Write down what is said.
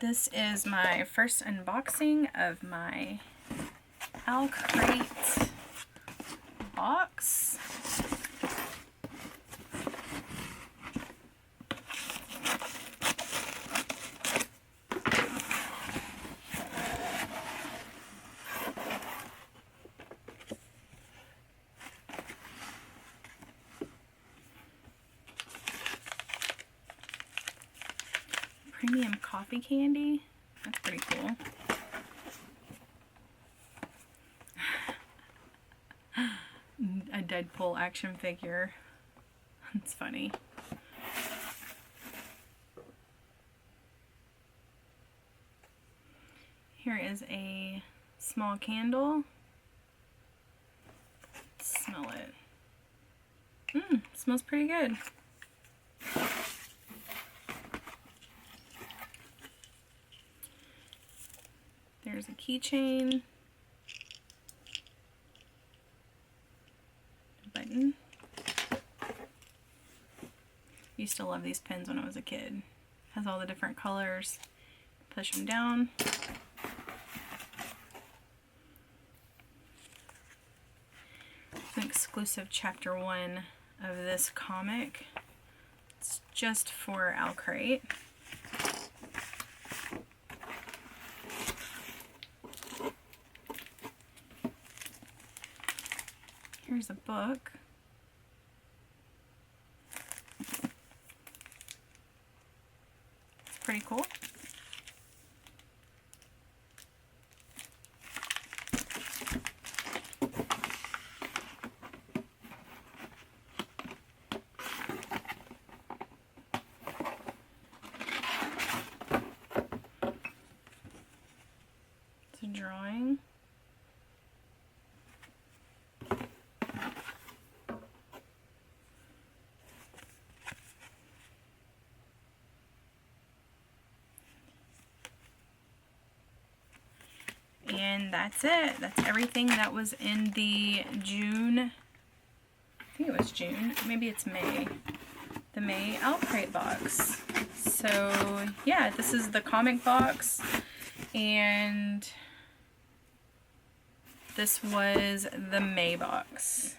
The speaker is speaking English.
This is my first unboxing of my OWLCRATE box. Premium coffee candy. That's pretty cool. A Deadpool action figure. That's funny. Here is a small candle. Let's smell it. Smells pretty good. There's a keychain, a button. Used to love these pins when I was a kid. Has all the different colors. Push them down. It's an exclusive chapter 1 of this comic. It's just for OWLCRATE. Here's a book. It's pretty cool. It's a drawing. And that's it. That's everything that was in the June, I think it was June, maybe it's May, the May OWLCRATE box. So yeah, this is the comic box, and this was the May box.